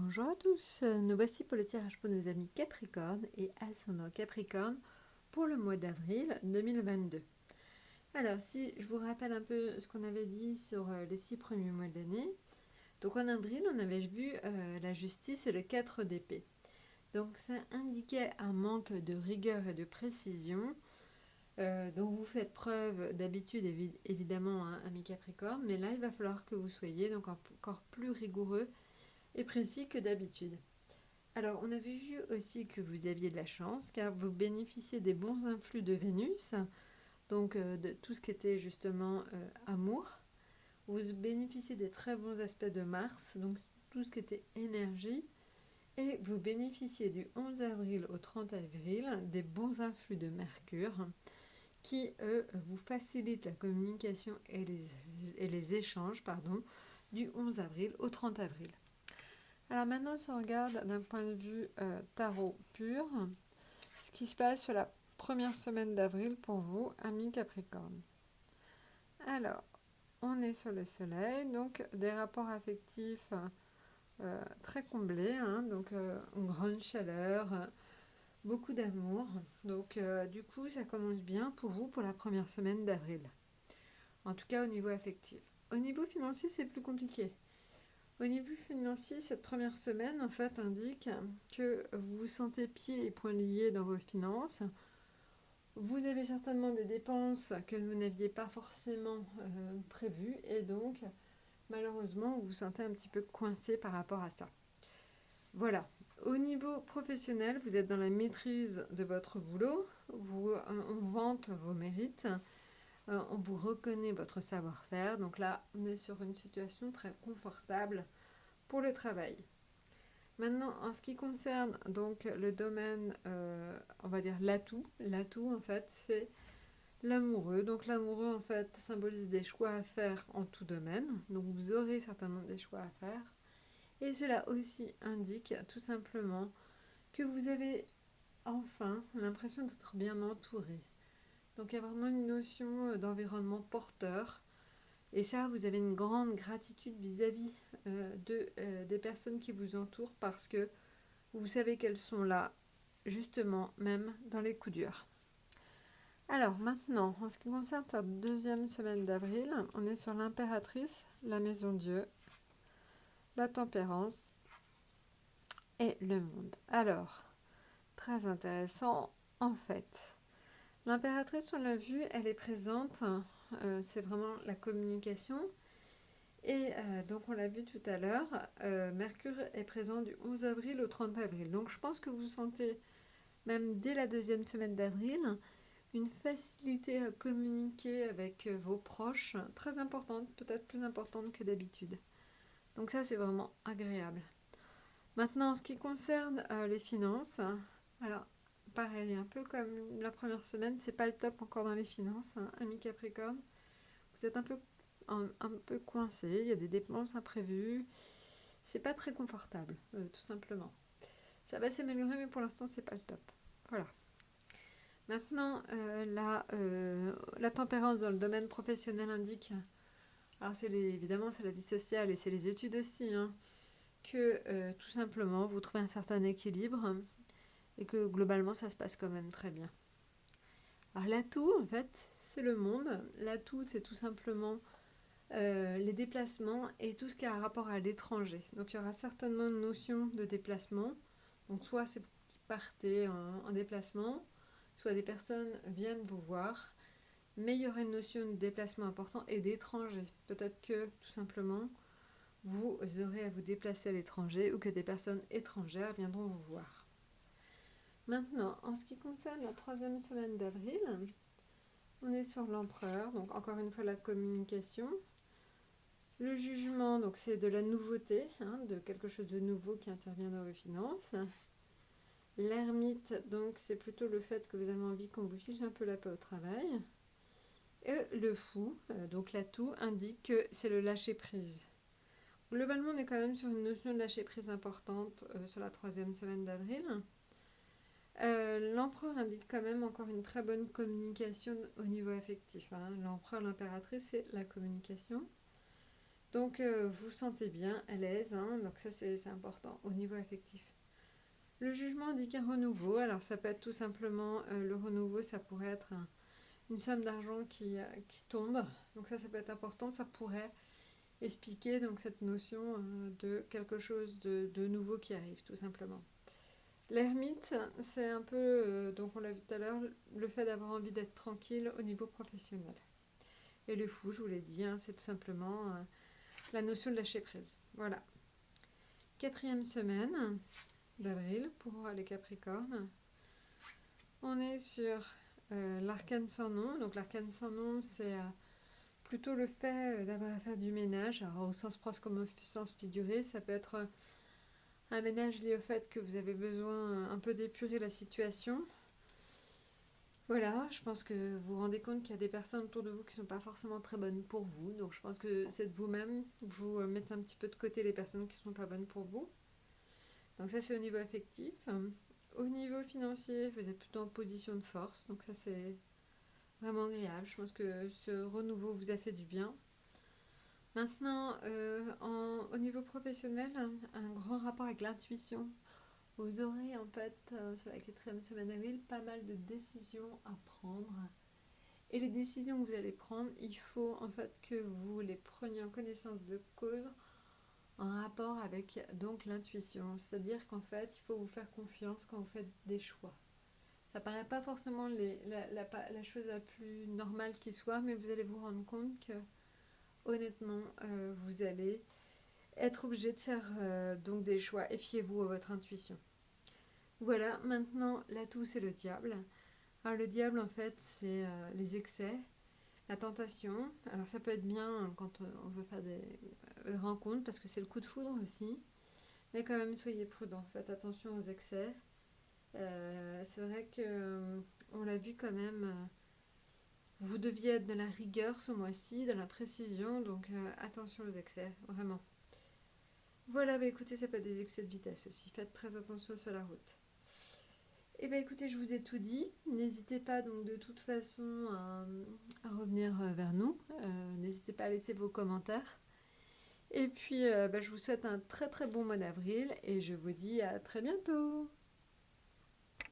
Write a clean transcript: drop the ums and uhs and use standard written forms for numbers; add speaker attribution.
Speaker 1: Bonjour à tous, nous voici pour le tirage pour nos amis Capricorne et ascendant Capricorne pour le mois d'avril 2022. Alors si je vous rappelle un peu ce qu'on avait dit sur les 6 premiers mois de l'année, donc en avril on avait vu la justice et le 4 d'épée. Donc ça indiquait un manque de rigueur et de précision, dont vous faites preuve d'habitude évidemment, hein, amis Capricorne, mais là il va falloir que vous soyez donc encore plus rigoureux et précis que d'habitude. Alors, on avait vu aussi que vous aviez de la chance car vous bénéficiez des bons influx de Vénus, donc de tout ce qui était justement amour. Vous bénéficiez des très bons aspects de Mars, donc tout ce qui était énergie. Et vous bénéficiez du 11 avril au 30 avril des bons influx de Mercure qui, eux, vous facilitent la communication et les échanges du 11 avril au 30 avril. Alors maintenant, si on regarde d'un point de vue tarot pur, ce qui se passe sur la première semaine d'avril pour vous, amis Capricorne. Alors, on est sur le soleil, donc des rapports affectifs très comblés, hein, donc une grande chaleur, beaucoup d'amour. Donc du coup, ça commence bien pour vous pour la première semaine d'avril. En tout cas, au niveau affectif. Au niveau financier, c'est plus compliqué. Au niveau financier, cette première semaine, en fait, indique que vous vous sentez pieds et poings liés dans vos finances. Vous avez certainement des dépenses que vous n'aviez pas forcément prévues et donc, malheureusement, vous vous sentez un petit peu coincé par rapport à ça. Voilà. Au niveau professionnel, vous êtes dans la maîtrise de votre boulot. On vante vos mérites. On vous reconnaît votre savoir-faire. Donc là, on est sur une situation très confortable pour le travail. Maintenant, en ce qui concerne donc le domaine, on va dire l'atout en fait, c'est l'amoureux. Donc l'amoureux en fait symbolise des choix à faire en tout domaine. Donc vous aurez certainement des choix à faire. Et cela aussi indique tout simplement que vous avez enfin l'impression d'être bien entouré. Donc il y a vraiment une notion d'environnement porteur. Et ça, vous avez une grande gratitude vis-à-vis des personnes qui vous entourent parce que vous savez qu'elles sont là, justement, même dans les coups durs. Alors maintenant, en ce qui concerne ta deuxième semaine d'avril, on est sur l'impératrice, la maison Dieu, la tempérance et le monde. Alors, très intéressant, en fait. L'impératrice, on l'a vu, elle est présente, c'est vraiment la communication. Et donc on l'a vu tout à l'heure, Mercure est présent du 11 avril au 30 avril. Donc je pense que vous sentez, même dès la deuxième semaine d'avril, une facilité à communiquer avec vos proches, très importante, peut-être plus importante que d'habitude. Donc ça c'est vraiment agréable. Maintenant en ce qui concerne les finances, alors pareil, un peu comme la première semaine, c'est pas le top encore dans les finances, hein, amis Capricorne. Vous êtes un peu coincé, il y a des dépenses imprévues, c'est pas très confortable, tout simplement. Ça va s'améliorer, mais pour l'instant, c'est pas le top. Voilà. Maintenant, la tempérance dans le domaine professionnel indique, alors évidemment c'est la vie sociale et c'est les études aussi, hein, que tout simplement vous trouvez un certain équilibre et que globalement ça se passe quand même très bien. Alors l'atout, en fait, c'est le monde. L'atout, c'est tout simplement les déplacements et tout ce qui a un rapport à l'étranger. Donc il y aura certainement une notion de déplacement. Donc soit c'est vous qui partez en déplacement, soit des personnes viennent vous voir, mais il y aura une notion de déplacement important et d'étranger. Peut-être que tout simplement vous aurez à vous déplacer à l'étranger ou que des personnes étrangères viendront vous voir. Maintenant, en ce qui concerne la troisième semaine d'avril, on est sur l'empereur, donc encore une fois la communication. Le jugement, donc c'est de la nouveauté, hein, de quelque chose de nouveau qui intervient dans vos finances. L'ermite, donc c'est plutôt le fait que vous avez envie qu'on vous fiche un peu la paix au travail. Et le fou, donc l'atout, indique que c'est le lâcher prise. Globalement, on est quand même sur une notion de lâcher prise importante sur la troisième semaine d'avril. L'empereur indique quand même encore une très bonne communication au niveau affectif, hein. L'empereur, l'impératrice, c'est la communication. Donc vous sentez bien à l'aise, hein, donc ça c'est important au niveau affectif. Le jugement indique un renouveau, alors ça peut être tout simplement le renouveau, ça pourrait être une somme d'argent qui tombe, donc ça peut être important, ça pourrait expliquer donc cette notion de quelque chose de nouveau qui arrive tout simplement. L'ermite, c'est un peu, donc on l'a vu tout à l'heure, le fait d'avoir envie d'être tranquille au niveau professionnel. Et le fou, je vous l'ai dit, hein, c'est tout simplement la notion de lâcher prise. Voilà. 4e semaine d'avril pour les Capricornes. On est sur l'arcane sans nom. Donc l'arcane sans nom, c'est plutôt le fait d'avoir à faire du ménage. Alors au sens proche comme au sens figuré, ça peut être un ménage lié au fait que vous avez besoin un peu d'épurer la situation. Voilà, je pense que vous vous rendez compte qu'il y a des personnes autour de vous qui ne sont pas forcément très bonnes pour vous. Donc je pense que c'est de vous-même, vous mettez un petit peu de côté les personnes qui ne sont pas bonnes pour vous. Donc ça c'est au niveau affectif. Au niveau financier, vous êtes plutôt en position de force. Donc ça c'est vraiment agréable. Je pense que ce renouveau vous a fait du bien. Maintenant, au niveau professionnel, un grand rapport avec l'intuition. Vous aurez en fait sur la 4e semaine d'avril pas mal de décisions à prendre. Et les décisions que vous allez prendre, il faut en fait que vous les preniez en connaissance de cause en rapport avec donc l'intuition. C'est-à-dire qu'en fait, il faut vous faire confiance quand vous faites des choix. Ça paraît pas forcément la chose la plus normale qui soit, mais vous allez vous rendre compte que honnêtement, vous allez être obligé de faire donc des choix et fiez-vous à votre intuition. Voilà, maintenant l'atout c'est le diable. Alors le diable en fait c'est les excès, la tentation. Alors ça peut être bien quand on veut faire des rencontres parce que c'est le coup de foudre aussi. Mais quand même soyez prudents, faites attention aux excès. C'est vrai que on l'a vu quand même. Vous deviez être dans la rigueur ce mois-ci, dans la précision, donc attention aux excès, vraiment. Voilà, bah écoutez, ça peut être des excès de vitesse aussi. Faites très attention sur la route. Et bah écoutez, je vous ai tout dit. N'hésitez pas donc de toute façon à revenir vers nous. N'hésitez pas à laisser vos commentaires. Et puis, je vous souhaite un très très bon mois d'avril et je vous dis à très bientôt.